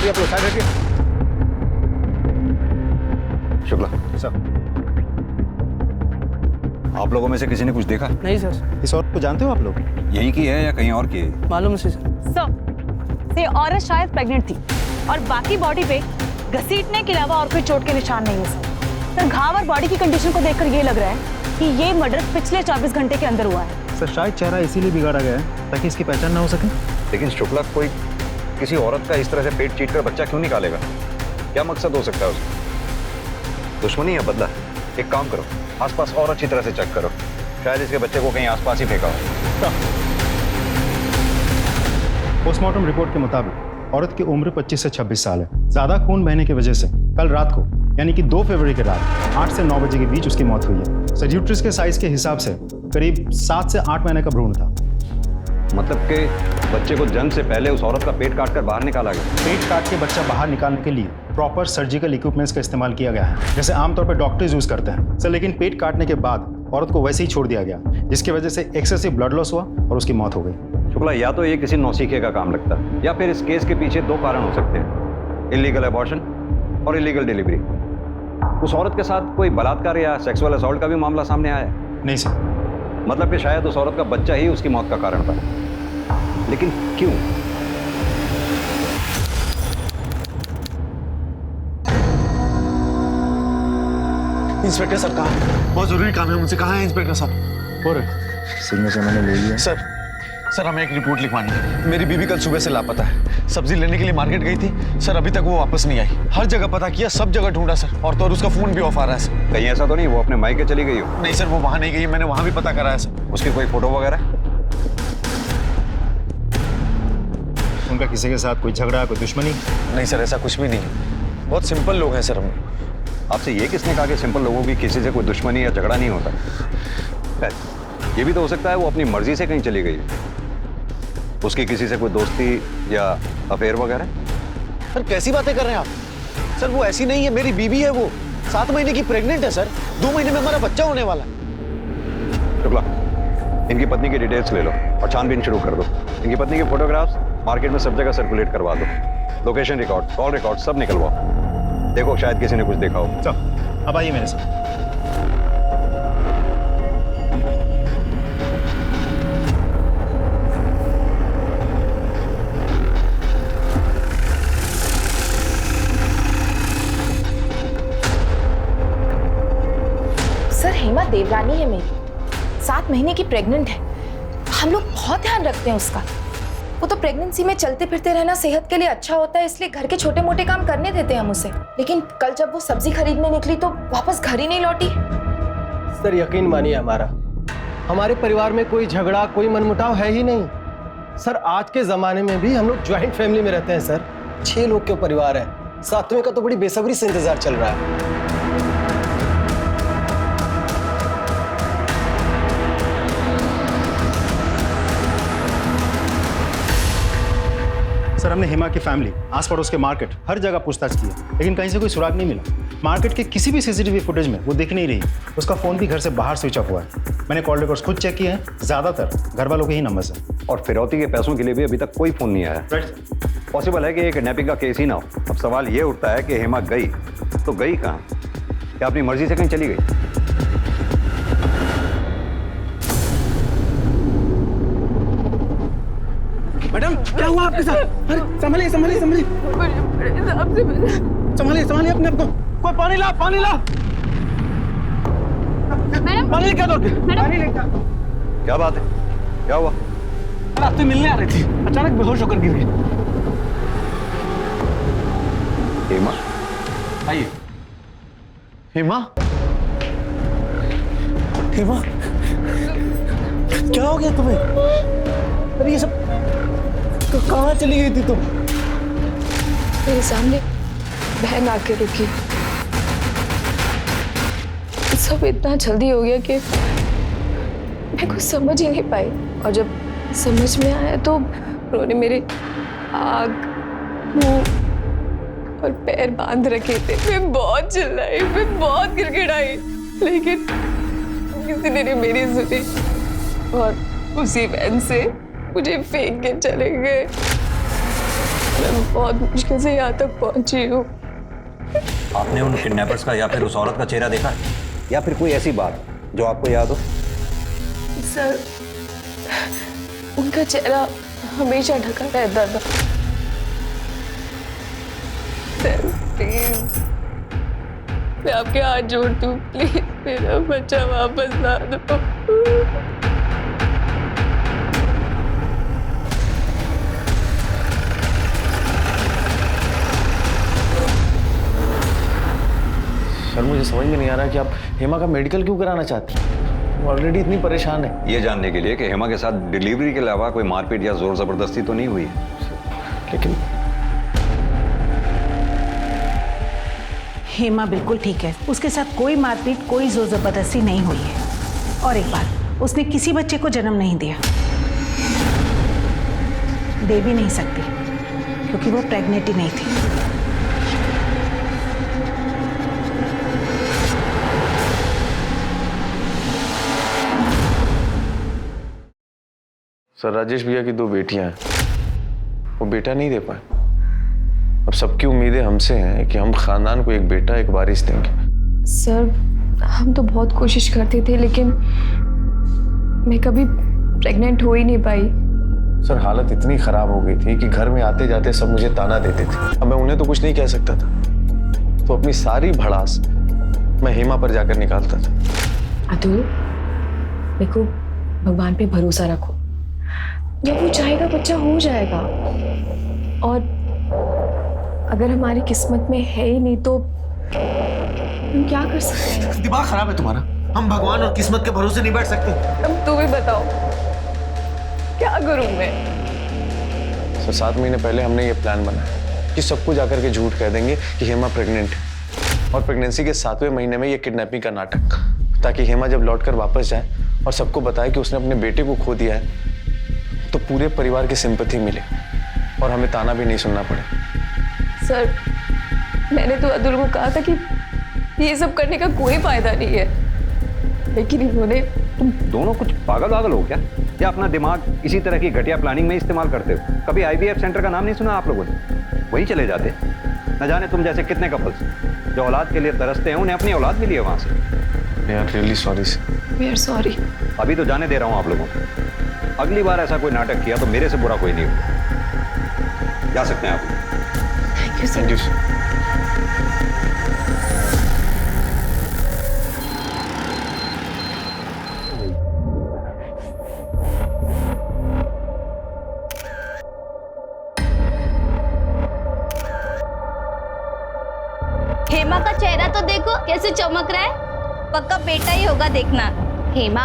हटिए आप लोग, साइड हटिए। शुक्ला, सर। आप लोगों में से किसी ने कुछ देखा? नहीं सर। इस औरत को जानते हो आप लोग? यहीं की है या कहीं और की है? मालूम है सर। ये औरत शायद प्रेग्नेंट थी और बाकी बॉडी पे घसीटने के अलावा और कोई चोट के निशान नहीं है सर। घाव और बॉडी की कंडीशन को देखकर ये लग रहा है कि ये मर्डर पिछले 24 घंटे के अंदर हुआ है। सर शायद चेहरा इसीलिए बिगाड़ा गया है ताकि इसकी पहचान ना हो सके। लेकिन शुक्ला, कोई किसी औरत का इस तरह से पेट चीट कर बच्चा क्यों निकालेगा? क्या मकसद हो सकता है उसका? दुश्मनी या बदला? एक काम करो, आसपास और अच्छी तरह से चेक करो, शायद इसके बच्चे को कहीं आसपास ही फेंका हो। पोस्टमार्टम रिपोर्ट के मुताबिक औरत की उम्र 25 से 26 साल है। ज्यादा खून बहने की वजह से कल रात को यानी कि 2 फरवरी की रात 8 से 9 बजे के बीच उसकी मौत हुई है। सर यूट्रस के साइज के हिसाब से करीब 7 से 8 महीने का भ्रूण था। मतलब कि बच्चे को जन्म से पहले उस औरत का पेट काट कर बाहर निकाला गया। पेट काट के बच्चा बाहर निकालने के लिए प्रॉपर सर्जिकल इक्विपमेंट्स का इस्तेमाल किया गया है, जैसे आमतौर पर डॉक्टर्स यूज करते हैं सर। लेकिन पेट काटने के बाद औरत को वैसे ही छोड़ दिया गया, जिसकी वजह से एक्सेसिव ब्लड लॉस हुआ और उसकी मौत हो गई। शुक्ला, या तो ये किसी नौसीखे का काम लगता है या फिर इस केस के पीछे 2 कारण हो सकते हैं, इलीगल अबॉर्शन और इलीगल डिलीवरी। उस औरत के साथ कोई बलात्कार या सेक्सुअल असॉल्ट का भी मामला सामने आया है? नहीं सर। मतलब कि शायद उस औरत का बच्चा ही उसकी मौत का कारण था। लेकिन क्यों? इंस्पेक्टर साहब कहाँ? बहुत जरूरी काम है मुझसे। कहाँ है इंस्पेक्टर साहब? और सिग्नेचर मैंने ले लिया। सर हमें एक रिपोर्ट लिखवानी है। मेरी बीवी कल सुबह से लापता है। सब्जी लेने के लिए मार्केट गई थी सर, अभी तक वो वापस नहीं आई। हर जगह पता किया, सब जगह ढूंढा सर, और तो और उसका फोन भी ऑफ आ रहा है सर। कहीं ऐसा तो नहीं वो अपने मायके चली गई हो? नहीं सर, वो वहां नहीं गई, मैंने वहां भी पता करा है सर। उसकी कोई फोटो वगैरह? उनका किसी के साथ कोई झगड़ा, कोई दुश्मनी? नहीं सर, ऐसा कुछ भी नहीं है। बहुत सिंपल लोग हैं सर हम। आपसे ये किसने कहा कि सिंपल लोगों की किसी से कोई दुश्मनी या झगड़ा नहीं होता? खैर, ये भी तो हो सकता है वो अपनी मर्जी से कहीं चली गई, उसकी किसी से कोई दोस्ती या अफेयर वगैरह। सर कैसी बातें कर रहे हैं आप? सर वो ऐसी नहीं है, मेरी बीवी है, वो 7 महीने की प्रेग्नेंट है सर। 2 महीने में हमारा बच्चा होने वाला है। शुक्ला, इनकी पत्नी की डिटेल्स ले लो और छानबीन शुरू कर दो। इनकी पत्नी के फोटोग्राफ्स मार्केट में सब जगह सर्कुलेट करवा दो। लोकेशन रिकॉर्ड, कॉल रिकॉर्ड सब निकलवाओ। देखो शायद किसी ने कुछ देखा हो। चलो अब आइए मेरे साथ। सर हेमा देवरानी है मेरी, 7 महीने की प्रेग्नेंट है। हम लोग बहुत ध्यान रखते हैं उसका। वो तो प्रेगनेंसी में चलते फिरते रहना सेहत के लिए अच्छा होता है, इसलिए घर के छोटे मोटे काम करने देते हैं हम उसे। लेकिन कल जब वो सब्जी खरीदने निकली तो वापस घर ही नहीं लौटी। सर यकीन मानिए हमारे परिवार में कोई झगड़ा, कोई मनमुटाव है ही नहीं। सर आज के जमाने में भी हम लोग ज्वाइंट फैमिली में रहते हैं सर। 6 लोग के परिवार है। 7वें का तो बड़ी बेसब्री से इंतजार चल रहा है। सर हमने हेमा की फैमिली, आस पड़ोस के मार्केट, हर जगह पूछताछ की, लेकिन कहीं से कोई सुराग नहीं मिला। मार्केट के किसी भी सीसीटीवी फुटेज में वो दिख नहीं रही। उसका फोन भी घर से बाहर स्विच ऑफ हुआ है। मैंने कॉल रिकॉर्ड्स खुद चेक किए हैं, ज्यादातर घर वालों के ही नंबर से। और फिरौती के पैसों के लिए भी अभी तक कोई फोन नहीं आया। पॉसिबल है कि एक किडनैपिंग का केस ही ना हो। अब सवाल ये उठता है कि हेमा गई तो गई कहाँ? क्या अपनी मर्जी से कहीं चली गई? मैडम क्या हुआ आपके साथ? अरे संभलिए संभलिए संभलिए संभलिए संभलिए अपने आप को। कोई पानी ला, पानी ला। मैडम पानी लेकर दो। पानी लेकर। क्या बात है? क्या हुआ? रास्ते मिलने आ रही थी, अचानक बेहोश होकर गिर गई। हेमा? आइए। हेमा? हेमा? क्या हो गया तुम्हें? अरे ये सब कहाँ चली गई थी तुम? मेरे सामने बहन आके रुकी। सब इतना जल्दी हो गया कि मैं कुछ समझ ही नहीं पाई, और जब समझ में आया तो उन्होंने मेरे आँख, मुंह और पैर बांध रखे थे। मैं बहुत चिल्लाई, मैं बहुत गिड़गिड़ाई, लेकिन किसी ने नहीं मेरी सुनी और उसी वैन से मुझे फेंक के चले गए। मैं बहुत मुश्किल से यहाँ तक पहुँची हूँ। आपने उन किडनैपर्स का या फिर उस औरत का चेहरा देखा है? या फिर कोई ऐसी बात जो आपको याद हो? सर, उनका चेहरा हमेशा ढका रहता था। सर प्लीज, मैं आपके हाथ जोड़ती हूँ, प्लीज मेरा बच्चा वापस ला दो। सर मुझे समझ में नहीं आ रहा कि आप हेमा का मेडिकल क्यों कराना चाहती हैं? ऑलरेडी इतनी परेशान है। ये जानने के लिए कि हेमा के साथ डिलीवरी के अलावा कोई मारपीट या जोर जबरदस्ती तो नहीं हुई है। लेकिन हेमा बिल्कुल ठीक है, उसके साथ कोई मारपीट कोई जोर जबरदस्ती नहीं हुई है। और एक बात, उसने किसी बच्चे को जन्म नहीं दिया, दे भी नहीं सकती क्योंकि वो प्रेग्नेंट ही नहीं थी। सर राजेश भैया की 2 बेटियां हैं, वो बेटा नहीं दे पाए। अब सबकी उम्मीदें हमसे हैं कि हम खानदान को एक बेटा एक वारिस देंगे। सर हम तो बहुत कोशिश करते थे, लेकिन मैं कभी प्रेग्नेंट हो ही नहीं पाई। सर हालत इतनी खराब हो गई थी कि घर में आते जाते सब मुझे ताना देते थे। अब मैं उन्हें तो कुछ नहीं कह सकता था, तो अपनी सारी भड़ास मैं हेमा पर जाकर निकालता था। अतुल, देखो भगवान पे भरोसा रखो, जब वो चाहेगा बच्चा हो जाएगा। और अगर हमारी किस्मत में है ही नहीं तो हम क्या कर सकते हैं? दिमाग खराब है तुम्हारा। हम भगवान और किस्मत के भरोसे नहीं बैठ सकते। अब तुम ही बताओ क्या करूं मैं? सर 7 महीने पहले हमने ये प्लान बनाया कि सबको जाकर के झूठ कह देंगे कि हेमा प्रेग्नेंट है, और प्रेगनेंसी के 7वें महीने में ये किडनैपिंग का नाटक, ताकि हेमा जब लौटकर वापस जाए और सबको बताए कि उसने अपने बेटे को खो दिया है, तो पूरे परिवार की सिंपैथी मिले और हमें ताना भी नहीं सुनना पड़े। सर मैंने तो अतुल को कहा था कि ये सब करने का कोई फायदा नहीं है, लेकिन इन्होंने। तुम दोनों कुछ पागल हो क्या? या अपना दिमाग इसी तरह की घटिया प्लानिंग में इस्तेमाल करते हो? कभी IVF सेंटर का नाम नहीं सुना आप लोगों ने? वहीं चले जाते। न जाने तुम जैसे कितने कपल्स जो औलाद के लिए तरसते हैं, उन्हें अपनी औलाद मिली है वहां से। यार really sorry sir. We are sorry. अभी तो जाने दे रहा हूं आप लोगों को। अगली बार ऐसा कोई नाटक किया तो मेरे से बुरा कोई नहीं होगा। जा सकते हैं आप। Thank you sir. Thank you sir. Hema का चेहरा तो देखो कैसे चमक रहा है, पक्का बेटा ही होगा देखना। हेमा,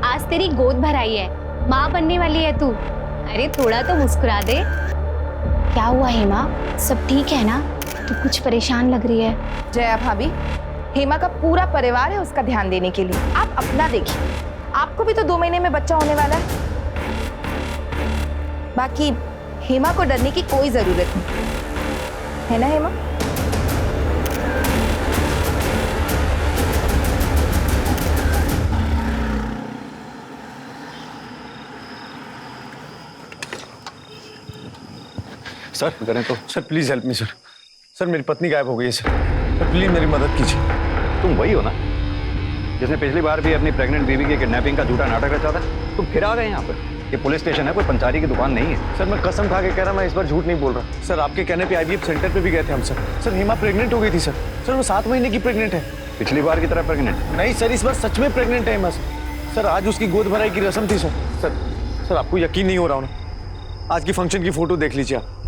आज तेरी गोद भराई है, माँ बनने वाली है तू। अरे थोड़ा तो मुस्कुरा दे। क्या हुआ हेमा, सब ठीक है ना? तू कुछ परेशान लग रही है। जया भाभी, हेमा का पूरा परिवार है उसका ध्यान देने के लिए, आप अपना देखिए। आपको भी तो 2 महीने में बच्चा होने वाला है। बाकी हेमा को डरने की कोई जरूरत नहीं है ना हेमा? सर करें तो। Sir please help me sir. Sir मेरी पत्नी गायब हो गई है सर। सर प्लीज मेरी मदद कीजिए। तुम वही हो ना जिसने पिछली बार भी अपनी प्रेग्नेंट बीवी की किडनैपिंग का झूठा नाटक रचा था? तुम फिर आ गए यहाँ पर। ये पुलिस स्टेशन है, कोई पंचारी की दुकान नहीं है। सर मैं कसम खा के कह रहा, मैं इस बार झूठ नहीं बोल रहा। सर आपके कहने पे IVF सेंटर पे भी गए थे हम सर। सर हेमा प्रेग्नेंट हो गई थी सर। सर वो 7 महीने की प्रेग्नेंट है। पिछली बार की तरह प्रेग्नेंट? नहीं सर, इस बार सच में प्रेग्नेंट है हेमा सर। आज उसकी गोद भराई की रस्म थी सर। सर आपको यकीन नहीं हो रहा हो ना? आज की फंक्शन की फोटो देख लीजिए आप।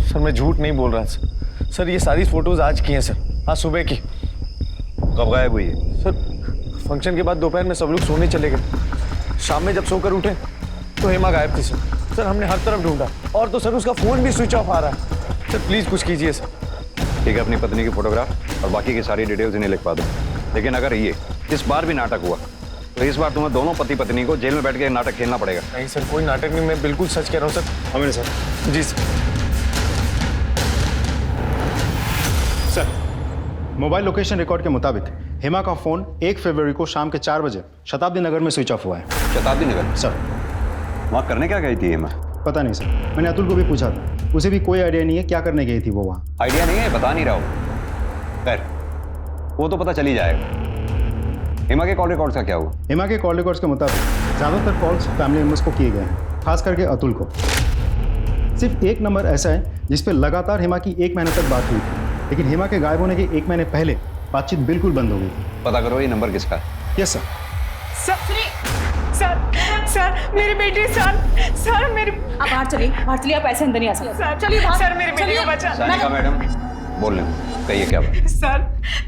सर मैं झूठ नहीं बोल रहा सर। सर ये सारी फोटोज आज की हैं सर, आज सुबह की। कब गायब हुई है? सर फंक्शन के बाद दोपहर में सब लोग सोने चले गए। शाम में जब सोकर उठे तो हेमा गायब थी सर। सर हमने हर तरफ ढूंढा, और तो सर उसका फोन भी स्विच ऑफ आ रहा है। सर प्लीज कुछ कीजिए सर। ठीक है, अपनी पत्नी की फोटोग्राफ और बाकी की सारी डिटेल्स इन्हें लिखवा दो। लेकिन अगर ये इस बार भी नाटक हुआ तो इस बार तुम्हें दोनों पति पत्नी को जेल में बैठ के नाटक खेलना पड़ेगा। नहीं सर, कोई नाटक नहीं, मैं बिल्कुल सच कह रहा हूँ सर। हमें सर। जी sir. Sir mobile location record के मुताबिक हेमा का फोन 1 फरवरी को शाम के 4 बजे शताब्दी नगर में स्विच ऑफ हुआ है। शताब्दी नगर? सर वहाँ करने क्या गई थी हेमा? पता नहीं सर, मैंने अतुल को भी पूछा था, उसे भी कोई आइडिया नहीं है क्या करने गई थी वो वहाँ। आइडिया नहीं है, बता नहीं रहा हूँ। खैर, वो तो पता चल ही जाएगा। हेमा के कॉल रिकॉर्ड्स का क्या हुआ? हेमा के कॉल रिकॉर्ड्स के मुताबिक ज़्यादातर कॉल्स फैमिली मेम्बर्स को किए गए हैं, खास करके अतुल को। सिर्फ एक नंबर ऐसा है जिस पे लगातार हेमा की 1 महीने तक बात हुई थी, लेकिन हेमा के गायब होने के 1 महीने पहले बातचीत बिल्कुल बंद हो गई थी। पता करो ये नंबर किसका है। Yes sir. सर मेरी बेटी सर मेरी आप बाहर चलिए आप ऐसे अंदर नहीं आ सकते सर। चलिए सर, मेरी बेटी को बचा। सानिका मैडम बोल लें, कहिए क्या बात? सर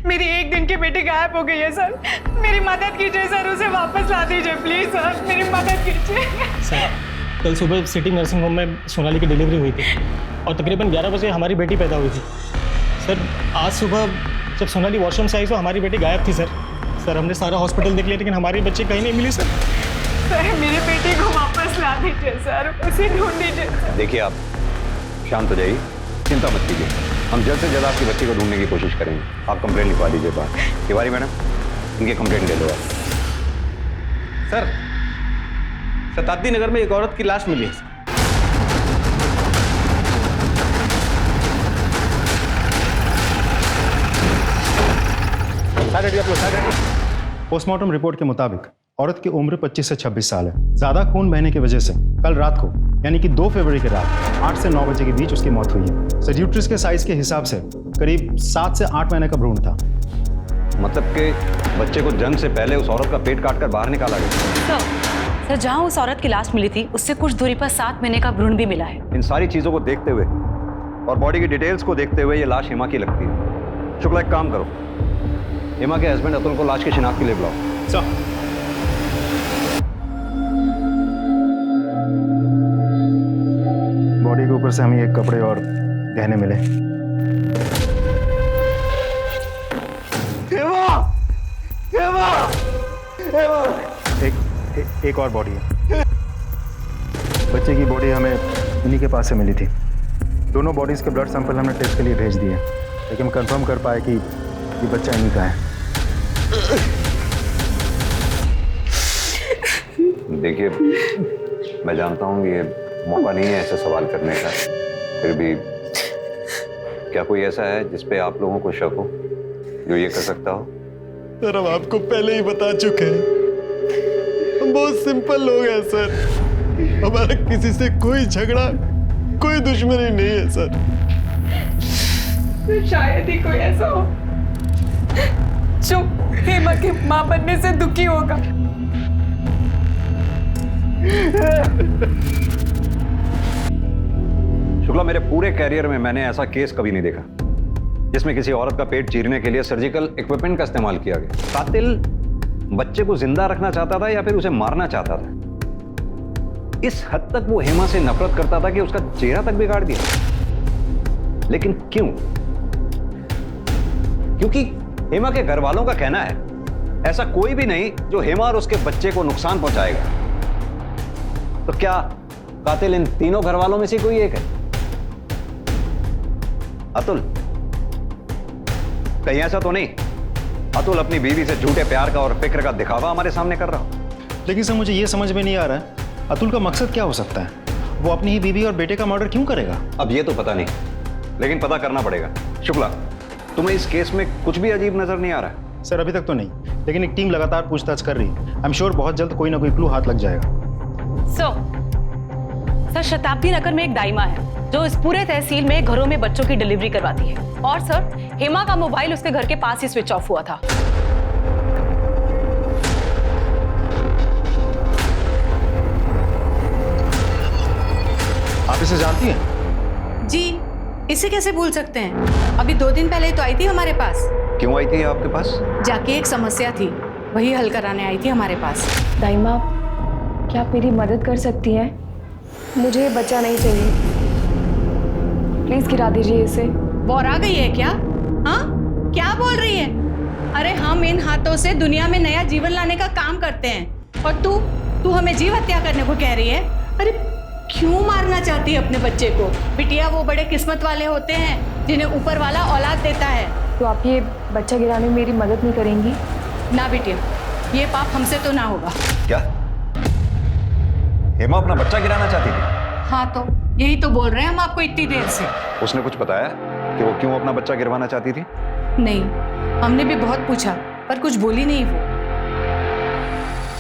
मेरी 1 दिन की बेटी गायब हो गई है सर, मेरी मदद कीजिए सर, उसे वापस ला दीजिए प्लीज सर, मेरी मदद कीजिए। सर कल सुबह सिटी नर्सिंग होम में सोनाली की डिलीवरी हुई थी और तकरीबन 11 बजे हमारी बेटी पैदा हुई थी। सर आज सुबह जब सोनाली वॉशरूम से आई तो हमारी बेटी गायब थी सर हमने सारा हॉस्पिटल देख लिया लेकिन हमारी बच्ची कहीं नहीं मिली सर। मेरी बेटी को वापस ला दीजिए सर, उसे ढूंढ दीजिए। देखिए आप शांत हो जाइए, चिंता मत कीजिए, हम जल्द से जल्द आपकी बच्ची को ढूंढने की कोशिश करेंगे। आप कंप्लेंट लिखवा दीजिए बाहर। तिवारी मैडम, इनकी कंप्लेंट ले लो आप। सर शताब्दी नगर में एक औरत की लाश मिली है। पोस्टमार्टम रिपोर्ट के मुताबिक औरत की उम्र 25 से 26 साल है। ज्यादा खून बहने की वजह से कल रात को यानी कि 2 फरवरी की रात 8 से 9 बजे के बीच उसकी मौत हुई है। सर यूट्रस के साइज के हिसाब से करीब 7 से 8 महीने का भ्रूण था। मतलब कि बच्चे को जन्म से पहले उस औरत का पेट काटकर बाहर निकाला गया। सर जहां उस औरत की लाश मिली थी उससे कुछ दूरी पर 7 महीने का भ्रूण भी मिला है। इन सारी चीजों को देखते हुए और बॉडी की डिटेल्स को देखते हुए ये लाश हेमा की लगती है। शुक्ला एक काम करो, हेमा के हस्बैंड अतुल को लाश की शिनाख्त के लिए बुलाओ। सर बॉडी के ऊपर से हमें एक कपड़े और गहने मिले। एक और बॉडी है। बच्चे की बॉडी हमें इन्हीं के पास से मिली थी। दोनों बॉडीज के ब्लड सैंपल हमने टेस्ट के लिए भेज दिए, लेकिन हम कंफर्म कर पाए कि ये बच्चा इन्हीं का है। देखिए मैं जानता हूँ ये मौका नहीं है ऐसे सवाल करने का, फिर भी क्या कोई ऐसा है जिसपे आप लोगों को शक हो, जो ये कर सकता हो? सर हम आपको पहले ही बता चुके हैं, हम बहुत सिंपल लोग हैं सर, हमारा किसी से कोई झगड़ा कोई दुश्मनी नहीं है सर। तो शायद ही कोई ऐसा हो जो हेमा के मां बनने से दुखी होगा। शुक्ला, मेरे पूरे कैरियर में मैंने ऐसा केस कभी नहीं देखा जिसमें किसी औरत का पेट चीरने के लिए सर्जिकल इक्विपमेंट का इस्तेमाल किया गया। कातिल बच्चे को जिंदा रखना चाहता था या फिर उसे मारना चाहता था। इस हद तक वो हेमा से नफरत करता था कि उसका चेहरा तक बिगाड़ दिया। लेकिन क्यों? क्योंकि हेमा के घर वालों का कहना है ऐसा कोई भी नहीं जो हेमा और उसके बच्चे को नुकसान पहुंचाएगा। तो क्या कातिल इन तीनों घर वालों में से कोई एक है? अतुल? कहीं ऐसा तो नहीं अतुल अपनी बीवी से झूठे प्यार का और फिक्र का दिखावा हमारे सामने कर रहा हो? लेकिन सर मुझे ये समझ में नहीं आ रहा है अतुल का मकसद क्या हो सकता है। वो अपनी ही बीवी और बेटे का मर्डर क्यों करेगा? अब ये तो पता नहीं, लेकिन पता करना पड़ेगा। शुक्ला, तुम्हें इस केस में कुछ भी अजीब नजर नहीं आ रहा है? सर अभी तक तो नहीं, लेकिन एक टीम लगातार पूछताछ कर रही है। आई एम श्योर बहुत जल्द कोई ना कोई क्लू हाथ लग जाएगा। सर शताब्दी नगर में एक दाइमा है जो इस पूरे तहसील में घरों में बच्चों की डिलीवरी करवाती है, और सर हेमा का मोबाइल उसके घर के पास ही स्विच ऑफ हुआ था। आप इसे जानती हैं? जी, इसे कैसे भूल सकते हैं? अभी 2 दिन पहले तो आई थी हमारे पास। क्यों आई थी आपके पास? जाके एक समस्या थी, वही हल कराने आई थी हमारे पास। दाइमा, क्या आप मेरी मदद कर सकती हैं? मुझे बच्चा नहीं चाहिए, प्लीज गिरा दीजिए इसे। बौरा गई है क्या? हाँ, क्या बोल रही है? अरे हम इन हाथों से दुनिया में नया जीवन लाने का काम करते हैं, और तू हमें जीव हत्या करने को कह रही है? अरे क्यों मारना चाहती है अपने बच्चे को? बिटिया, वो बड़े किस्मत वाले होते हैं जिन्हें ऊपर वाला औलाद देता है। तो आप ये बच्चा गिराने में मेरी मदद नहीं करेंगी? ना बिटिया, ये पाप हमसे तो ना होगा। क्या हेमा अपना बच्चा गिराना चाहती थी? हाँ तो यही तो बोल रहे हैं हम आपको इतनी देर से। उसने कुछ बताया कि वो क्यों अपना बच्चा गिरवाना चाहती थी? नहीं, हमने भी बहुत पूछा पर कुछ बोली नहीं वो।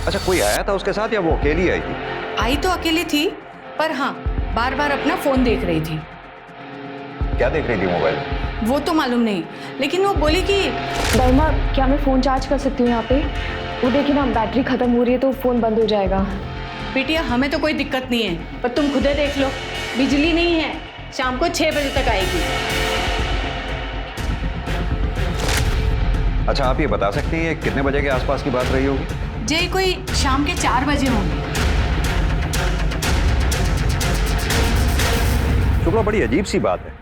अच्छा, कोई आया था उसके साथ या वो अकेली आई थी? आई तो अकेली थी, पर हाँ बार बार अपना फोन देख रही थी। क्या देख रही थी मोबाइल में? वो तो मालूम नहीं, लेकिन वो बोली कि दाइमा क्या मैं फ़ोन चार्ज कर सकती हूँ यहाँ पे? वो देखिए ना, बैटरी ख़त्म हो रही है तो फ़ोन बंद हो जाएगा। बिटिया हमें तो कोई दिक्कत नहीं है, पर तुम खुद देख लो, बिजली नहीं है, शाम को 6 बजे तक आएगी। अच्छा, आप ये बता सकती हैं कितने बजे के आसपास की बात रही होगी? जय कोई शाम के 4 बजे होंगे। शुक्ला, बड़ी अजीब सी बात है।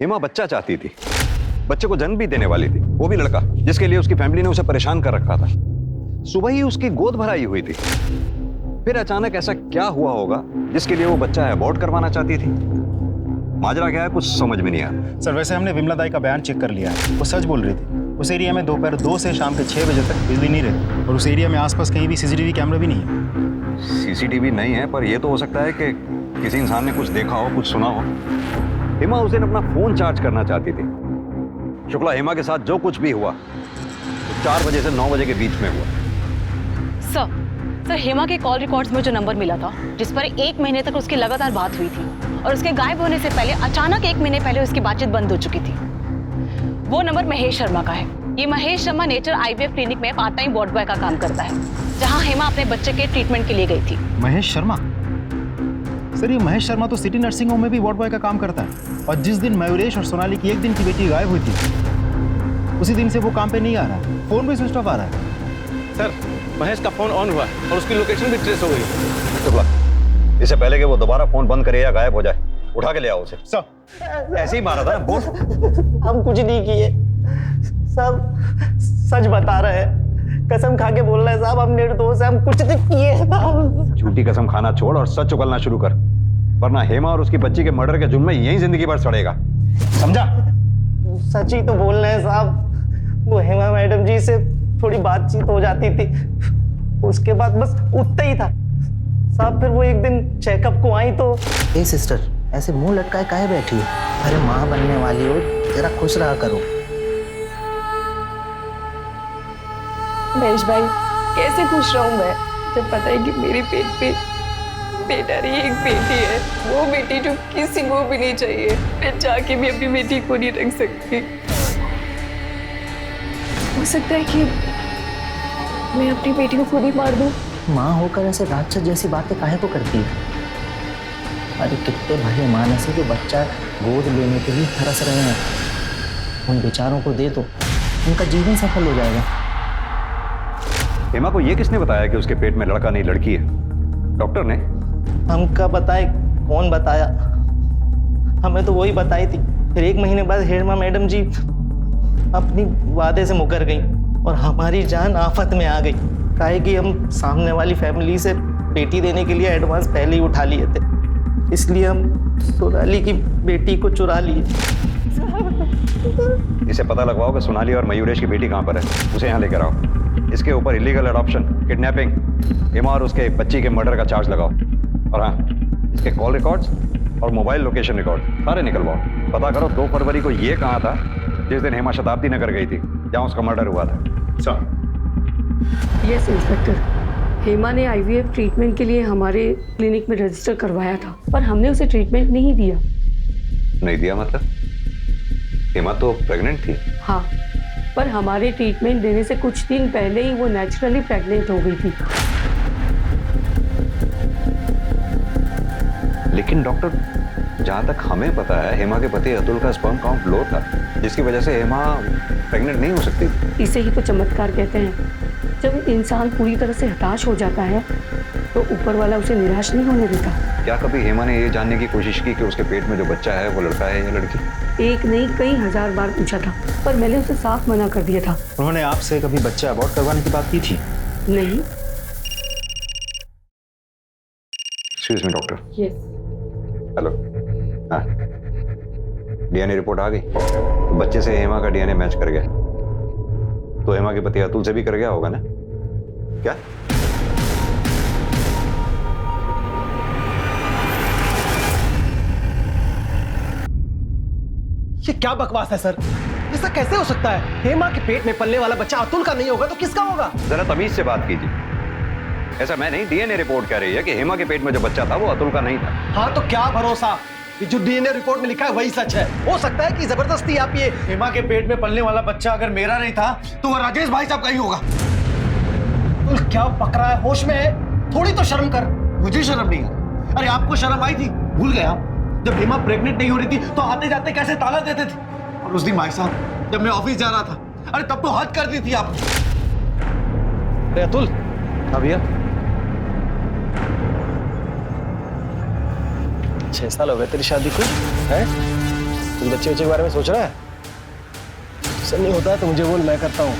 हेमा बच्चा चाहती थी, बच्चे को जन्म भी देने वाली थी, वो भी लड़का जिसके लिए उसकी फैमिली ने उसे परेशान कर रखा था। सुबह ही उसकी गोद भराई हुई थी, फिर अचानक ऐसा क्या हुआ होगा जिसके लिए वो बच्चा अबॉर्ट करवाना चाहती थी? माजरा क्या है, कुछ समझ में नहीं आया। सर वैसे हमने विमला दाई का बयान चेक कर लिया है, वो सच बोल रही थी। उस एरिया में दोपहर 2 से शाम के 6 बजे तक बिजली नहीं रहती और उस एरिया में आसपास कहीं भी सीसीटीवी कैमरा भी नहीं है। सीसीटीवी नहीं है, पर यह तो हो सकता है कि किसी इंसान ने कुछ देखा हो, कुछ सुना हो। हेमा उस दिन अपना फोन चार्ज करना चाहती थी। शुक्ला, हेमा के साथ जो कुछ भी हुआ 4 बजे से 9 बजे के बीच में हुआ। सर हेमा के कॉल रिकॉर्ड्स में जो नंबर मिला था, जिस पर 1 महीने तक उसकी लगातार बात हुई थी और उसके गायब होने से पहले अचानक 1 महीने पहले उसकी बातचीत बंद हो चुकी थी, वो नंबर महेश शर्मा का है। ये Mahesh Sharma nature IVF clinic में पार्ट टाइम वार्ड बॉय का काम करता है, जहां हेमा अपने बच्चे के ट्रीटमेंट के लिए गई थी। महेश शर्मा? सर ये महेश शर्मा तो सिटी नर्सिंग होम में भी वार्ड बॉय का काम करता है और जिस दिन मयूरेश और सोनाली की 1 दिन की बेटी गायब हुई थी उसी दिन से वो काम पे नहीं आ रहा है, फोन भी स्विच ऑफ आ रहा है। सर महेश का फोन ऑन हुआ और उसकी लोकेशन भी ट्रेस हो गई। शुक्ला, इससे पहले कि वो दोबारा फोन बंद करे या गायब हो जाए, उठा के ले आओ उसे। सर ऐसे ही मारा था, बोल। हम कुछ नहीं किए, सब सच बता रहे हैं, कसम खा के बोल रहे हैं साहब, हम निर्दोष हैं, हम कुछ नहीं किए साहब। झूठी कसम खाना छोड़ और सच उगलना शुरू कर, वरना हेमा और उसकी बच्ची के मर्डर के जुर्म में यही जिंदगी भर सड़ेगा, समझा? सच ही तो बोल रहे हैं साहब। वो हेमा मैडम जी से थोड़ी बातचीत हो जाती थी, उसके बाद बस उतना ही था साहब। फिर वो एक दिन चेकअप को आई तो ए सिस्टर, ऐसे मुंह लटकाए काहे बैठी है? अरे माँ बनने वाली हो, जरा खुश रहा करो। महेश भाई कैसे खुश रहूं मैं जब पता है कि मेरे पेट पे बेटा नहीं एक बेटी है, वो बेटी जो किसी को भी नहीं चाहिए। मैं चाह के भी अपनी बेटी को नहीं रख सकती। हो सकता है कि मैं अपनी बेटी को खुद ही मार दूं। माँ होकर ऐसे राक्षस जैसी बातें काहे को करती है? अरे कितने भले मानस है जो बच्चा गोद लेने के लिए तरस रहे हैं, उन बेचारों को दे दो, उनका जीवन सफल हो जाएगा। हेमा को ये किसने बताया कि उसके पेट में लड़का नहीं लड़की है? डॉक्टर ने? हमका बताए, कौन बताया? हमें तो वही बताई थी। फिर 1 महीने बाद हेमा मैडम जी अपनी वादे से मुकर गई और हमारी जान आफत में आ गई। काहे कि हम सामने वाली फैमिली से बेटी देने के लिए एडवांस पहले ही उठा लिए थे, इसलिए हम सोनाली की बेटी को चुरा लिए। इसे पता लगवाओ कि सोनाली और मयूरेश की बेटी कहाँ पर है, उसे यहाँ लेकर आओ। इसके ऊपर इलीगल अडॉप्शन, किडनैपिंग, हेमा और उसके बच्ची के मर्डर का चार्ज लगाओ। और हाँ, इसके कॉल रिकॉर्ड्स और मोबाइल लोकेशन रिकॉर्ड सारे निकलवाओ। पता करो 2 फरवरी को ये कहाँ था जिस दिन हेमा शताब्दी नगर गई थी, जहाँ उसका मर्डर हुआ था। यस इंस्पेक्टर, हेमा ने आईवीएफ ट्रीटमेंट के लिए हमारे क्लिनिक में रजिस्टर करवाया था, पर हमने उसे ट्रीटमेंट नहीं दिया। नहीं दिया मतलब? हेमा तो प्रेग्नेंट थी। हाँ, पर हमारे ट्रीटमेंट देने से कुछ दिन पहले ही वो नेचुरली प्रेग्नेंट हो गई थी। लेकिन डॉक्टर, जहाँ तक हमें पता है हेमा के पति अतुल का स्पर्म काउंट लो था, जिसकी वजह से हेमा प्रेग्नेंट नहीं हो सकती। इसे ही तो चमत्कार कहते हैं। जब इंसान पूरी तरह से हताश हो जाता है तो ऊपर वाला उसे निराश नहीं होने देता। क्या कभी हेमा ने ये जानने की कोशिश की कि उसके पेट में जो बच्चा है वो लड़का है या लड़की? एक नहीं कई हजार बार पूछा था, पर मैंने उसे साफ मना कर दिया था। उन्होंने आपसे कभी बच्चा अबॉर्ट करवाने की बात की थी? नहीं। Excuse me doctor. Yes. Hello. हाँ, डीएनए रिपोर्ट आ गई? तो बच्चे से हेमा का डीएनए मैच कर गया, तो हेमा के पति अतुल से भी कर गया होगा ना? क्या ये क्या बकवास है सर? ऐसा कैसे हो सकता है? हेमा के पेट में पलने वाला बच्चा अतुल का नहीं होगा तो किसका होगा? जरा तमीज से बात कीजिए। ऐसा मैं नहीं, डीएनए रिपोर्ट कह रही है कि हेमा के पेट में जो बच्चा था वो अतुल का नहीं था। हाँ तो क्या भरोसा कि जो डीएनए रिपोर्ट में लिखा है वही सच है? हो सकता है कि जबरदस्ती आप ये हेमा के पेट में पलने वाला बच्चा अगर मेरा नहीं था तो वो राजेश भाई साहब का ही होगा। अतुल क्या बक रहा है? होश में है? थोड़ी तो शर्म कर। मुझे शर्म नहीं है। अरे आपको शर्म आई थी? भूल गए आप? जब हेमा प्रेग्नेंट नहीं हो रही थी तो आते जाते कैसे ताला देते थे? और उस दिन भाई साहब जब मैं ऑफिस जा रहा था, अरे तब तो हद कर दी थी आपने। अरे अतुल, हाँ भैया। 6 साल हो गए तेरी शादी को, है? तुम बच्चे के बारे में सोच रहा है? सब नहीं होता है तो मुझे बोल, मैं करता हूँ।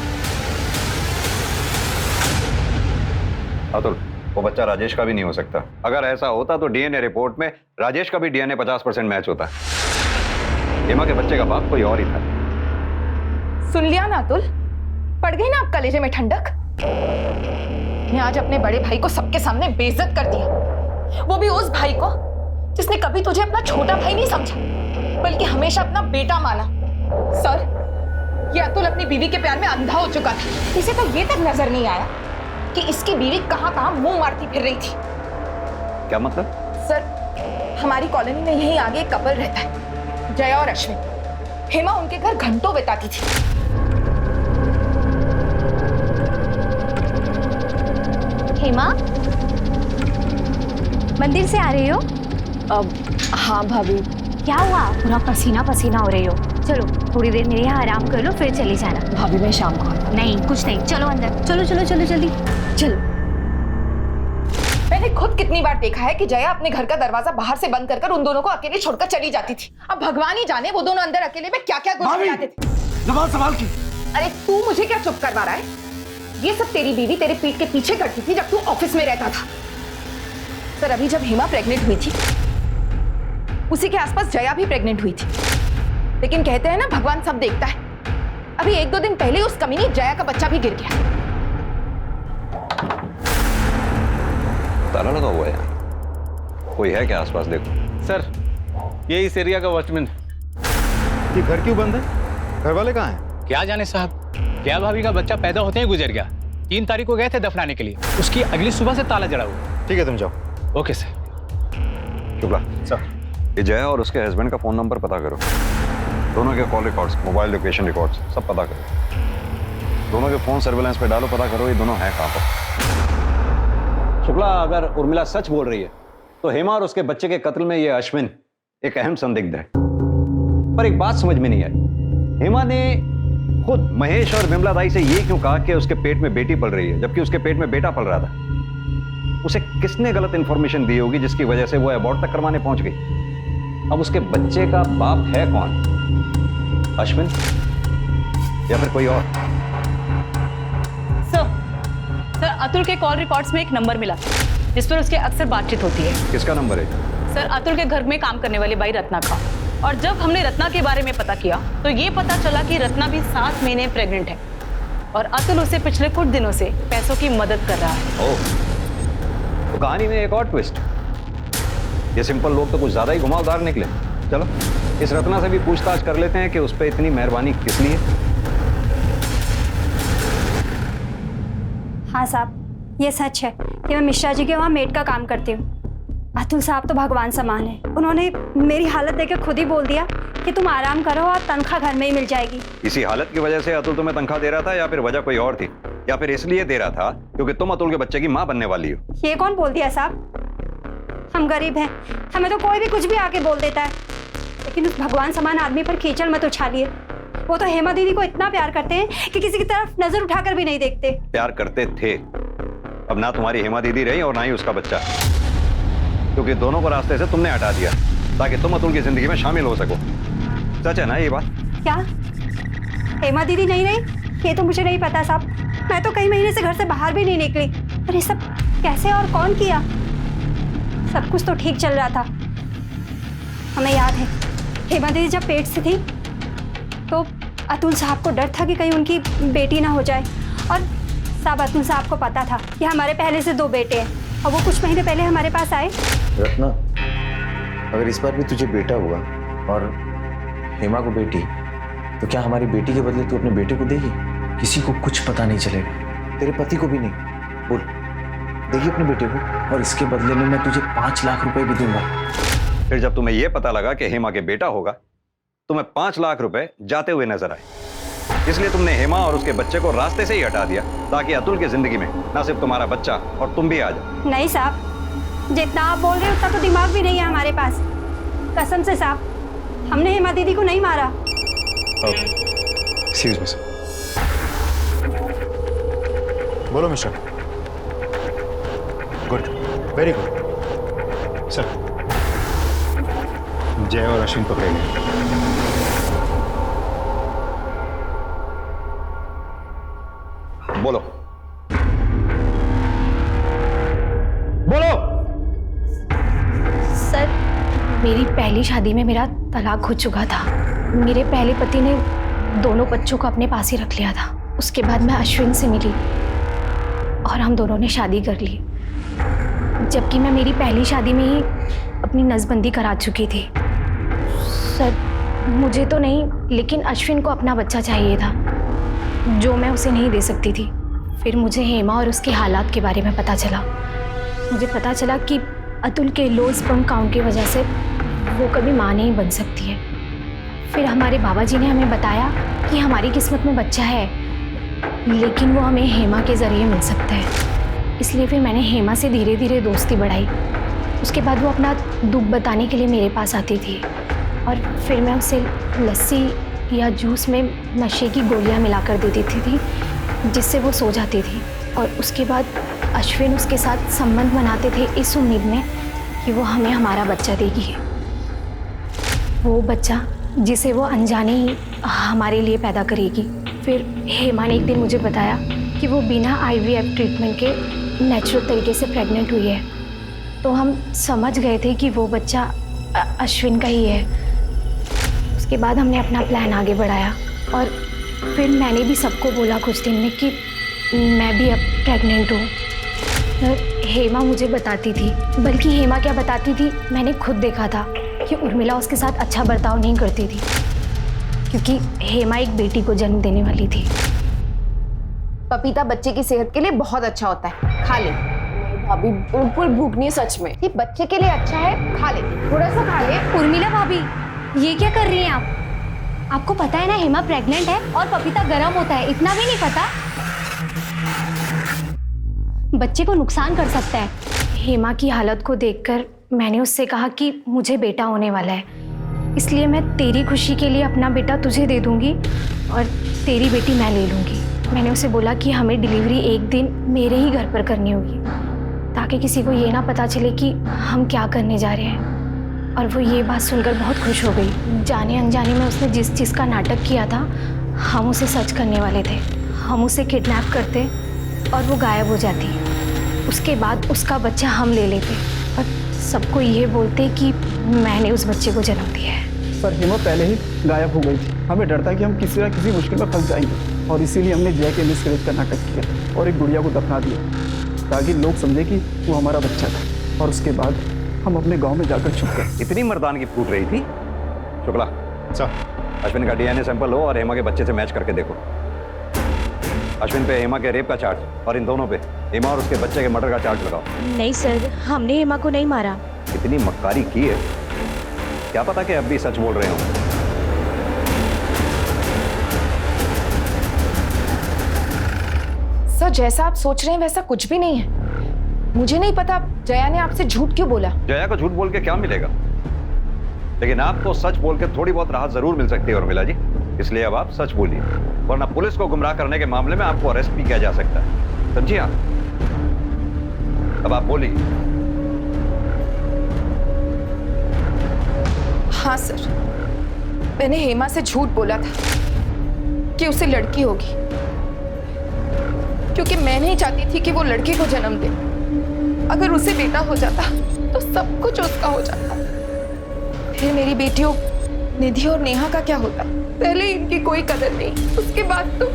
अतुल, वो बच्चा राजेश का भी नहीं हो सकता। अगर ऐसा होता तो डीएनए रिपोर्ट में राजेश का भी डीएनए 50% मैच होता। हेमा के बच्चे का बाप कोई और ही था। सुन लिया ना अतुल? पड़ गई ना आप कलेजे में ठंडक? मैं आज अपने बड़े भाई को सबके सामने बेइज्जत कर दिया, वो भी उस भाई को जिसने कभी तुझे अपना छोटा भाई नहीं समझा बल्कि हमेशा अपना बेटा माना। सर, ये अतुल अपनी बीवी के प्यार में अंधा हो चुका था। इसे तो ये तक नजर नहीं आया कि इसकी बीवी कहां कहां मुंह मारती फिर रही थी। क्या मतलब? सर, हमारी कॉलोनी में यहीं आगे एक कपल रहता है, जया और अश्विन। हेमा उनके घर घंटों बिताती थी। हेमा, मंदिर से आ रही हो? हाँ भाभी। क्या हुआ? पूरा पसीना पसीना हो रही हो। चलो थोड़ी देर मेरे यहाँ आराम कर लो, फिर चली जाना। भाभी मैं शाम को आता हूँ। नहीं, कुछ नहीं, चलो अंदर। चलो चलो चलो जल्दी चलो। मैंने खुद कितनी बार देखा है कि जया अपने घर का दरवाजा बाहर से बंद कर उन दोनों को अकेले छोड़कर चली जाती थी। अब भगवान ही जाने वो दोनों अंदर अकेले में क्या क्या गुजराते थे। जबान संभाल की। अरे तू मुझे क्या चुप करवा रहा है? ये सब तेरी बीवी तेरे पीठ के पीछे करती थी जब तू ऑफिस में रहता था। सर, अभी जब हेमा प्रेग्नेंट हुई थी उसी के आसपास जया भी प्रेग्नेंट हुई थी, लेकिन कहते हैं ना भगवान सब देखता है। अभी 1-2 दिन पहले उस कमीनी जया का बच्चा भी गिर गया। ताला लगा हुआ है, कोई है क्या आसपास? देखो सर, ये इस एरिया का वॉचमैन है। ये घर क्यों बंद है? घर वाले कहाँ हैं? क्या जाने साहब, जया भाभी का बच्चा पैदा होते ही गुजर गया। 3 तारीख को गए थे दफनाने के लिए, उसकी अगली सुबह से ताला जड़ा हुआ। ठीक है, तुम जाओ। Okay sir. शुक्ला सर, ये जया और उसके हस्बैंड का फोन नंबर पता करो, दोनों के call records, mobile location records सब पता करो, दोनों के फोन सर्वेलेंस पे डालो, पता करो ये दोनों हैं कहाँ पर। शुक्ला, अगर उर्मिला सच बोल रही है तो हेमा और उसके बच्चे के कत्ल में ये अश्विन एक अहम संदिग्ध है। पर एक बात समझ में नहीं आई, हेमा ने खुद महेश और विमला दाई से ये क्यों कहा कि उसके पेट में बेटी पल रही है जबकि उसके पेट में बेटा पल रहा था? उसे किसने गलत इंफॉर्मेशन दी होगी जिसकी वजह से वो अबॉर्ट तक करवाने पहुंच गई? अब उसके बच्चे का बाप है कौन? अश्विन या फिर कोई और? सर, अतुल के कॉल रिकॉर्ड्स में एक नंबर मिला जिस पर उसके अक्सर बातचीत होती है। किसका नंबर है? सर, अतुल के घर में काम करने वाली बाई रत्ना का। और जब हमने रत्ना के बारे में पता किया तो ये पता चला कि रत्ना भी 7 महीने प्रेग्नेंट है और अतुल उसे पिछले कुछ दिनों से पैसों की मदद कर रहा है। ओह, तो कहानी में एक और ट्विस्ट। ये सिंपल लोग तो कुछ ज्यादा ही घुमावदार निकले। चलो इस रत्ना से भी पूछताछ कर लेते हैं कि उस पर इतनी मेहरबानी किस लिए। हाँ साहब, ये सच है कि मैं मिश्रा जी के वहाँ मेड का काम करती हूँ। अतुल साहब तो भगवान समान है। उन्होंने मेरी हालत देखकर खुद ही बोल दिया कि तुम आराम करो और तनख्वाह घर में ही मिल जाएगी। इसी हालत की वजह से अतुल तुम्हें तनख्वाह दे रहा था या फिर वजह कोई और थी? या फिर इसलिए दे रहा था क्योंकि तुम अतुल के बच्चे की माँ बनने वाली हो? ये कौन बोल दिया साहब? हम गरीब हैं, हमें तो कोई भी कुछ भी आके बोल देता है। लेकिन उस भगवान समान आदमी पर कीचड़ मत उछालिए। वो तो हेमा दीदी को इतना प्यार करते हैं कि किसी की तरफ नजर उठाकर भी नहीं देखते। प्यार करते थे। अब ना तुम्हारी हेमा दीदी रही और ना ही उसका बच्चा, क्योंकि दोनों को रास्ते से तुमने हटा दिया ताकि तुम अतुल की जिंदगी में शामिल हो सको। सच है ना ये बात? क्या हेमा दीदी नहीं रही? ये तो मुझे नहीं पता साहब। मैं तो कई महीने से घर से बाहर भी नहीं निकली। पर ये सब कैसे और कौन किया? सब कुछ तो ठीक चल रहा था। हमें याद है हेमा दीदी जब पेट से थी तो अतुल साहब को डर था कि कहीं उनकी बेटी ना हो जाए। और साहब, अतुल साहब को पता था कि हमारे पहले से 2 बेटे हैं और वो कुछ महीने पहले हमारे पास आए। रत्ना, अगर इस बार भी तुझे बेटा हुआ और हेमा को बेटी, तो क्या हमारी बेटी के बदले तू अपने बेटे को देगी? किसी को कुछ पता नहीं चलेगा, तेरे पति को भी नहीं। बोल, देगी अपने बेटे को? और इसके बदले में मैं तुझे 5 लाख रुपए भी दूंगा। फिर जब तुम्हें यह पता लगा कि हेमा के बेटा होगा, तुम्हें 5 लाख रुपए जाते हुए नजर आए, इसलिए तुमने हेमा और उसके बच्चे को रास्ते से ही हटा दिया, ताकि अतुल की जिंदगी में ना सिर्फ तुम्हारा बच्चा और तुम भी आ जाओ। नहीं साहब, जितना आप बोल रहे हो उतना तो दिमाग भी नहीं है हमारे पास। कसम से साहब, हमने हेमा दीदी को नहीं मारा। Excuse me sir. बोलो mister. Good, very good sir. Jai और अश्विन पकड़े गए। बोलो बोलो। सर, मेरी पहली शादी में मेरा तलाक हो चुका था। मेरे पहले पति ने दोनों बच्चों को अपने पास ही रख लिया था। उसके बाद मैं अश्विन से मिली और हम दोनों ने शादी कर ली, जबकि मैं मेरी पहली शादी में ही अपनी नसबंदी करा चुकी थी। सर, मुझे तो नहीं, लेकिन अश्विन को अपना बच्चा चाहिए था, जो मैं उसे नहीं दे सकती थी। फिर मुझे हेमा और उसके हालात के बारे में पता चला। मुझे पता चला कि अतुल के लो स्पर्म काउंट की वजह से वो कभी माँ नहीं बन सकती है। फिर हमारे बाबा जी ने हमें बताया कि हमारी किस्मत में बच्चा है, लेकिन वो हमें हेमा के ज़रिए मिल सकता है। इसलिए फिर मैंने हेमा से धीरे धीरे दोस्ती बढ़ाई। उसके बाद वो अपना दुख बताने के लिए मेरे पास आती थी और फिर मैं उसे लस्सी या जूस में नशे की गोलियां मिलाकर दे देती थी, जिससे वो सो जाती थी। और उसके बाद अश्विन उसके साथ संबंध बनाते थे इस उम्मीद में कि वो हमें हमारा बच्चा देगी, वो बच्चा जिसे वो अनजाने ही हमारे लिए पैदा करेगी। फिर हेमा ने एक दिन मुझे बताया कि वो बिना IVF ट्रीटमेंट के नेचुरल तरीके से प्रेग्नेंट हुई है। तो हम समझ गए थे कि वो बच्चा अश्विन का ही है। उसके बाद हमने अपना प्लान आगे बढ़ाया और फिर मैंने भी सबको बोला कुछ दिन में कि मैं भी अब प्रेग्नेंट हूँ। हेमा मुझे बताती थी, बल्कि हेमा क्या बताती थी, मैंने खुद देखा था कि उर्मिला उसके साथ अच्छा बर्ताव नहीं करती थी, क्योंकि हेमा एक बेटी को जन्म देने वाली थी। पपीता बच्चे की सेहत के लिए बहुत अच्छा होता है, खा ले। भाभी बिल्कुल भूख नहीं है सच में। ये बच्चे के लिए अच्छा है, खा ले, थोड़ा सा खा ले। उर्मिला भाभी, ये क्या कर रही हैं आप? आपको पता है ना हेमा प्रेग्नेंट है और पपीता गर्म होता है, इतना भी नहीं पता? बच्चे को नुकसान कर सकता है। हेमा की हालत को देखकर मैंने उससे कहा कि मुझे बेटा होने वाला है, इसलिए मैं तेरी खुशी के लिए अपना बेटा तुझे दे दूंगी और तेरी बेटी मैं ले लूंगी। मैंने उसे बोला कि हमें डिलीवरी एक दिन मेरे ही घर पर करनी होगी, ताकि किसी को ये ना पता चले कि हम क्या करने जा रहे हैं। और वो ये बात सुनकर बहुत खुश हो गई। जाने अनजाने में उसने जिस चीज़ का नाटक किया था, हम उसे सच करने वाले थे। हम उसे किडनैप करते और वो गायब हो जाती। उसके बाद उसका बच्चा हम ले लेते और सबको ये बोलते कि मैंने उस बच्चे को जन्म दिया है। सर, हेमा पहले ही गायब हो गई थी। हमें डर था कि हम किसी ना किसी मुश्किल में फंस जाएंगे और इसीलिए हमने जय के मिसकैरेज का नाटक किया और एक गुड़िया को दफना दिया, ताकि लोग समझे कि वो हमारा बच्चा था। और उसके बाद हम अपने गांव में जाकर छुप गए। इतनी मर्दानगी फूट रही थी। शुक्ला सर, अश्विन का DNA सैंपल लो और हेमा के बच्चे से मैच करके देखो। अश्विन पे हेमा के रेप का चार्ज और इन दोनों पे हेमा और उसके बच्चे के मर्डर का चार्ज लगाओ। नहीं सर, हमने हेमा को नहीं मारा। इतनी मक्कारी की है, क्या पता कि अब भी सच बोल रहे हो। सर, जैसा आप सोच रहे हैं वैसा कुछ भी नहीं है। मुझे नहीं पता जया ने आपसे झूठ क्यों बोला। जया को झूठ बोल के क्या मिलेगा, लेकिन आपको सच बोल के थोड़ी बहुत राहत जरूर मिल सकती है उर्मिला जी। इसलिए अब आप सच बोलिए, वरना पुलिस को गुमराह करने के मामले में आपको अरेस्ट भी किया जा सकता है, समझिए आप। अब आप बोलिए। हाँ सर, मैंने हेमा से झूठ बोला था कि उसे लड़की होगी, क्योंकि मैं नहीं चाहती थी कि वो लड़की को जन्म दे। अगर उसे बेटा हो जाता तो सब कुछ उसका हो जाता। फिर मेरी बेटियों निधि और नेहा का क्या होता? पहले इनकी कोई कदर नहीं, उसके बाद तो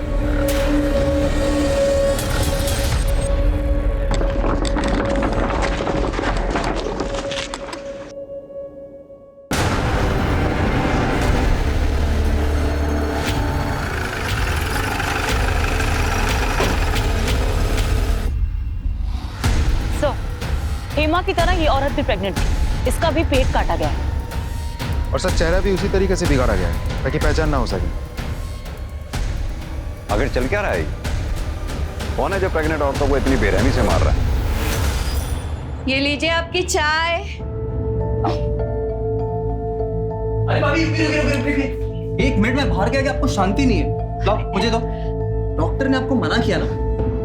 हेमा की तरह ये औरत भी प्रेग्नेंट थी, इसका भी पेट काटा गया है। और सर चेहरा भी उसी तरीके से बिगाड़ा गया है ताकि पहचान ना हो सके। आखिर चल क्या रहा है? कौन है जो प्रेग्नेंट औरतों को इतनी बेरहमी से मार रहा है? ये लीजिए आपकी चाय। अरे भाभी रुकिए। एक मिनट में बाहर गया कि आपको शांति नहीं है। लाओ मुझे दो। डॉक्टर ने आपको मना किया ना,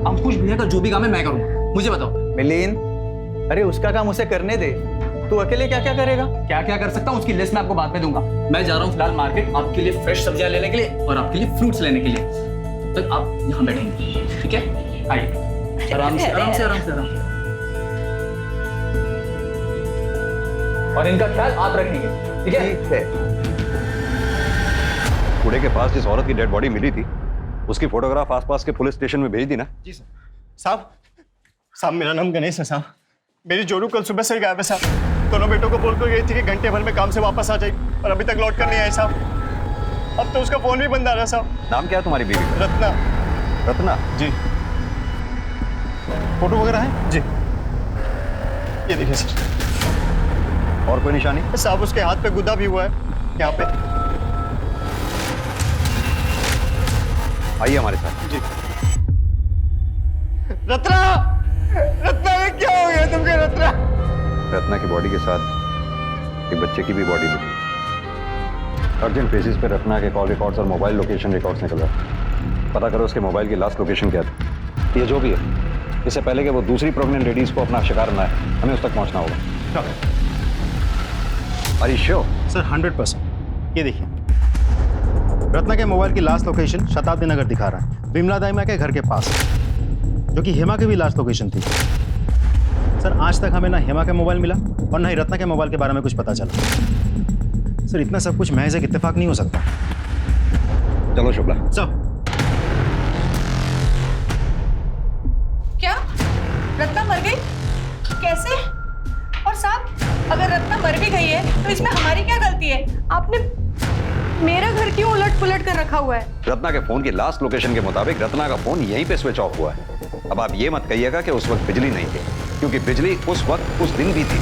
अंकुश भैया का जो भी काम है मैं करूंगा। मुझे बताओ। मिलिन, अरे उसका काम उसे करने दे, तू अकेले क्या क्या करेगा? क्या क्या कर सकता हूँ उसकी लिस्ट मैं आपको बाद में दूंगा। मैं जा रहा हूँ फिलहाल मार्केट आपके लिए फ्रेश सब्जियां लेने के लिए और आपके लिए फ्रूट्स लेने के लिए। तब तक आप यहाँ बैठेंगे, ठीक है? आइए आराम से आराम से आराम से आराम से। और इनका ख्याल आप रखेंगे, ठीक है? ठीक है। कूड़े के पास जिस औरत की डेड बॉडी मिली थी उसकी फोटोग्राफ आसपास के पुलिस स्टेशन में भेज दी ना? जी सर। साहब मेरा नाम गणेश है साहब। मेरी जोरू कल सुबह से गायब है साहब। दोनों बेटों को बोलकर गई थी कि घंटे भर में काम से वापस आ जाएगी और अभी तक लौट कर नहीं आए साहब। अब तो उसका फोन भी बंद आ रहा है साहब। नाम क्या है तुम्हारी बीवी का? रत्ना। रत्ना? जी। फोटो वगैरह है? जी। ये देखिए सर। और कोई निशानी? साहब उसके हाथ पे गुदा भी हुआ है यहाँ पे। आइए हमारे साथ। जी। रत्ना, रत्ना ये क्या हो गया तुमके रत्ना? रत्ना की बॉडी के साथ एक बच्चे की भी बॉडी मिली। अर्जेंट बेसिस पे रत्ना के कॉल रिकॉर्ड्स और मोबाइल लोकेशन रिकॉर्ड्स निकल रहा। पता करो उसके मोबाइल की लास्ट लोकेशन क्या थी। ये जो भी है, इससे पहले कि वो दूसरी प्रेग्नेंट लेडीज को अपना शिकार बनाए, हमें उस तक पहुंचना होगा। Are you sure? सर 100%। ये देखिए, रत्ना के मोबाइल की लास्ट लोकेशन शताब्दी नगर दिखा रहा है, विमला दाइमा के घर के पास, जो कि हेमा की भी लास्ट लोकेशन थी। सर आज तक हमें ना हेमा का मोबाइल मिला और ना ही रत्ना के मोबाइल के बारे में कुछ पता चला। सर इतना सब कुछ महज एक इत्तेफाक नहीं हो सकता। चलो शुक्ला। सर क्या रत्ना मर गई? कैसे? और साहब अगर रत्ना मर भी गई है तो इसमें हमारी क्या गलती है? आपने मेरा घर क्यों उलट पुलट कर रखा हुआ है? रत्ना के फोन की लास्ट लोकेशन के मुताबिक रत्ना का फोन यहीं पे स्विच ऑफ हुआ है। अब आप ये मत कहिएगा कि उस वक्त बिजली नहीं थी, क्योंकि बिजली उस वक्त उस दिन भी थी।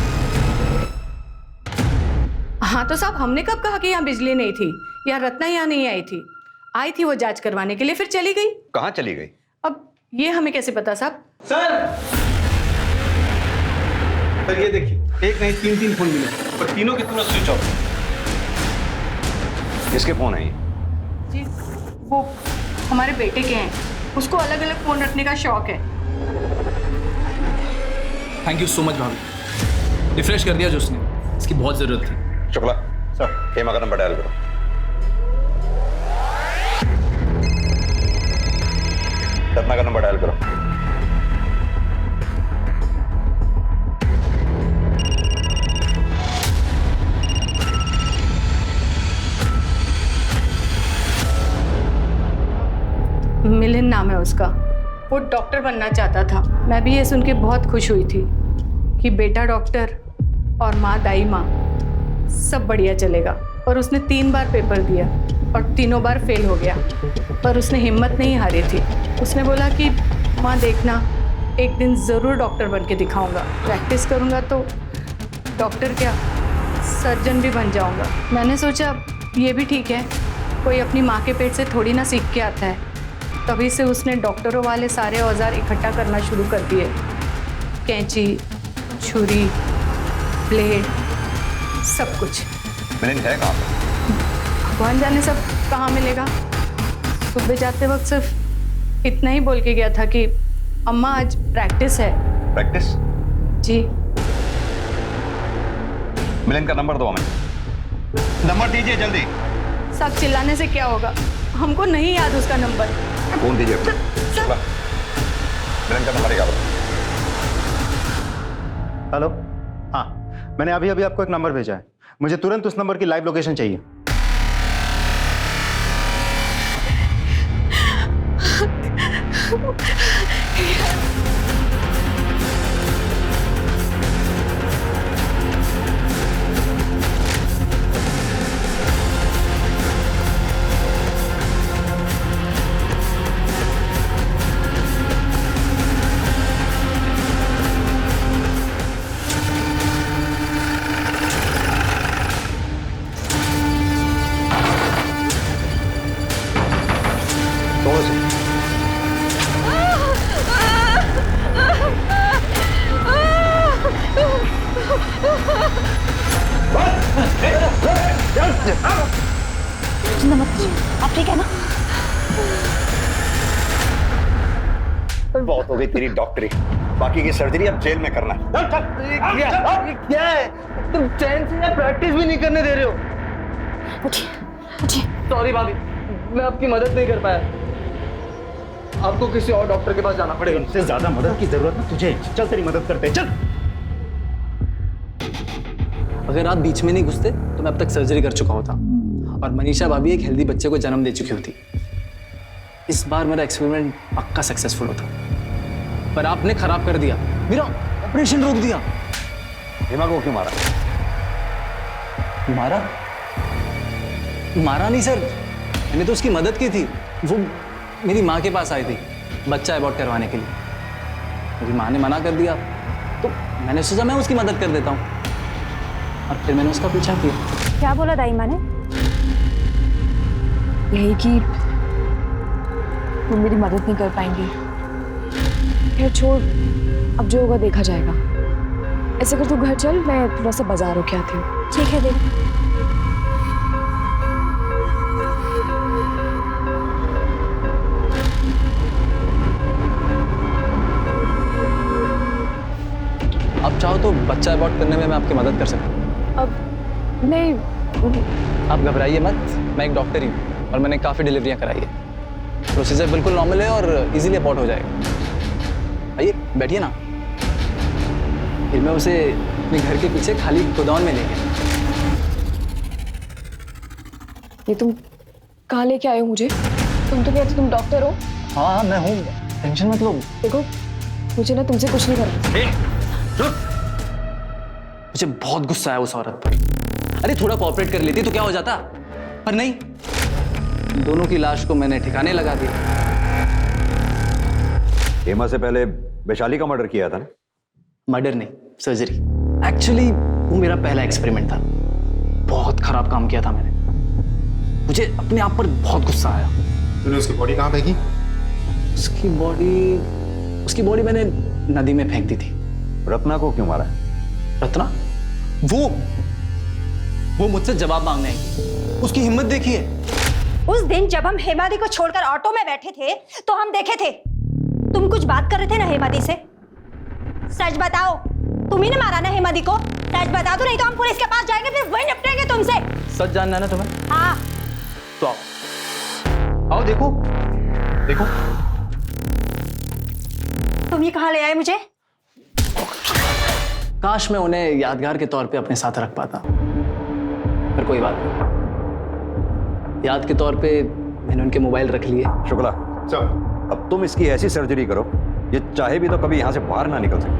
हाँ तो साहब हमने कब कहा कि यहाँ बिजली नहीं थी या रत्ना यहाँ नहीं आई थी? आई थी वो जांच करवाने के लिए, फिर चली गई। कहाँ चली गई? अब ये हमें कैसे पता साहब? सर ये देखिए, एक नहीं तीन फोन मिले और तीनों के तीनों स्विच ऑफ। किसके फोन है ये? जी वो हमारे बेटे के हैं, उसको अलग अलग फोन रखने का शौक है। थैंक यू सो मच भाभी, रिफ्रेश कर दिया जो उसने, इसकी बहुत जरूरत थी। शुक्ला सर, हेमा का नंबर डायल करो। रत्ना का नंबर डायल करो। मिलिन नाम है उसका। वो डॉक्टर बनना चाहता था। मैं भी ये सुन के बहुत खुश हुई थी कि बेटा डॉक्टर और माँ दाई माँ, सब बढ़िया चलेगा। और उसने 3 बार पेपर दिया और तीनों बार फेल हो गया, पर उसने हिम्मत नहीं हारी थी। उसने बोला कि माँ देखना, एक दिन ज़रूर डॉक्टर बन के दिखाऊंगा। प्रैक्टिस करूंगा तो डॉक्टर क्या, सर्जन भी बन जाऊंगा। मैंने सोचा ये भी ठीक है, कोई अपनी माँ के पेट से थोड़ी ना सीख के आता है। तभी से उसने डॉक्टरों वाले सारे औजार इकट्ठा करना शुरू कर दिए। कैंची, छुरी, ब्लेड, सब कुछ। मिलिन है कहाँ पे? भगवान जाने सब कहाँ मिलेगा। सुबह जाते वक्त सिर्फ इतना ही बोल के गया था कि अम्मा आज प्रैक्टिस है। प्रैक्टिस? जी। मिलिन का नंबर दो हमें। नंबर दीजिए जल्दी। सब चिल्लाने से क्या होगा, हमको नहीं याद उसका नंबर। फोन दीजिए। मिलिन का नंबर याद। हेलो, हाँ मैंने अभी अभी आपको एक नंबर भेजा है, मुझे तुरंत उस नंबर की लाइव लोकेशन चाहिए। अब ठीक है ना? बहुत हो गई तेरी डॉक्टरी, बाकी की सर्जरी अब जेल में करना है। क्या है? तुम चैन से प्रैक्टिस भी नहीं करने दे रहे हो। सॉरी भाभी, मैं आपकी मदद नहीं कर पाया। आपको किसी और डॉक्टर के पास जाना पड़ेगा। इससे ज्यादा मदद की जरूरत ना तुझे। चल तेरी मदद करते हैं, चल। अगर आप बीच में नहीं घुसते तो मैं अब तक सर्जरी कर चुका होता और मनीषा भाभी एक हेल्दी बच्चे को जन्म दे चुकी होती। इस बार मेरा एक्सपेरिमेंट पक्का सक्सेसफुल होता, पर आपने खराब कर दिया, मेरा ऑपरेशन रोक दिया। हेमा को क्यों मारा? मारा? मारा नहीं सर, मैंने तो उसकी मदद की थी। वो मेरी माँ के पास आई थी बच्चा अबॉर्ट करवाने के लिए। मेरी माँ ने मना कर दिया तो मैंने सोचा मैं उसकी मदद कर देता हूँ और फिर मैंने उसका पीछा किया। क्या बोला दाई माँ ने? यही कि तुम मेरी मदद नहीं कर पाएंगी। खैर छोड़, अब जो होगा देखा जाएगा। ऐसे कर तू घर चल, मैं थोड़ा सा बाजार होके आती हूँ। ठीक है देख। आप चाहो तो बच्चा अबॉर्ट करने में मैं आपकी मदद कर सकता हूँ। अब नहीं, आप घबराइए मत, मैं एक डॉक्टर ही हूँ और मैंने काफ़ी डिलीवरियाँ कराई है। प्रोसीजर बिल्कुल नॉर्मल है और इजीली अबॉर्ट हो जाएगा। आइए बैठिए ना, फिर मैं उसे अपने घर के पीछे खाली गोदाम में ले गया। ये तुम कहाँ लेके आए हो मुझे? तुम तो कहते तुम डॉक्टर हो। हाँ मैं हूँ, टेंशन मत लो। देखो मुझे ना तुमसे कुछ नहीं करना। मुझे बहुत गुस्सा है उस औरत पर। अरे थोड़ा कोऑपरेट कर लेती तो क्या हो जाता, पर नहीं, दोनों की लाश को मैंने ठिकाने लगा दिया। हेमा से पहले वैशाली का मर्डर किया था ना? मर्डर नहीं, सर्जरी। एक्चुअली वो मेरा पहला एक्सपेरिमेंट था। बहुत खराब काम किया था मैंने। मुझे अपने आप पर बहुत गुस्सा आया। तूने उसकी बॉडी कहाँ फेंकी? उसकी बॉडी मैंने नदी में फेंक दी थी। रत्ना को क्यों मारा? रत्ना? वो मुझसे जवाब मांगने आई। उसकी हिम्मत देखिए। उस दिन जब हम हेमादी को छोड़कर ऑटो में बैठे थे तो हम देखे थे तुम कुछ बात कर रहे थे ना हेमादी से। सच बताओ, तुम ही ने मारा ना हेमादी को? सच बता दो, नहीं तो हम पुलिस के पास जाएंगे, फिर वही निपटेंगे तुमसे। सच जानना है ना तुम्हें? हाँ। तो आओ देखो। तुम ये कहाँ ले आए मुझे? काश मैं उन्हें यादगार के तौर पे अपने साथ रख पाता, पर कोई बात नहीं। याद के तौर पे मैंने उनके मोबाइल रख लिए। शुक्ला, अब तुम इसकी ऐसी सर्जरी करो ये चाहे भी तो कभी यहां से बाहर ना निकल सके।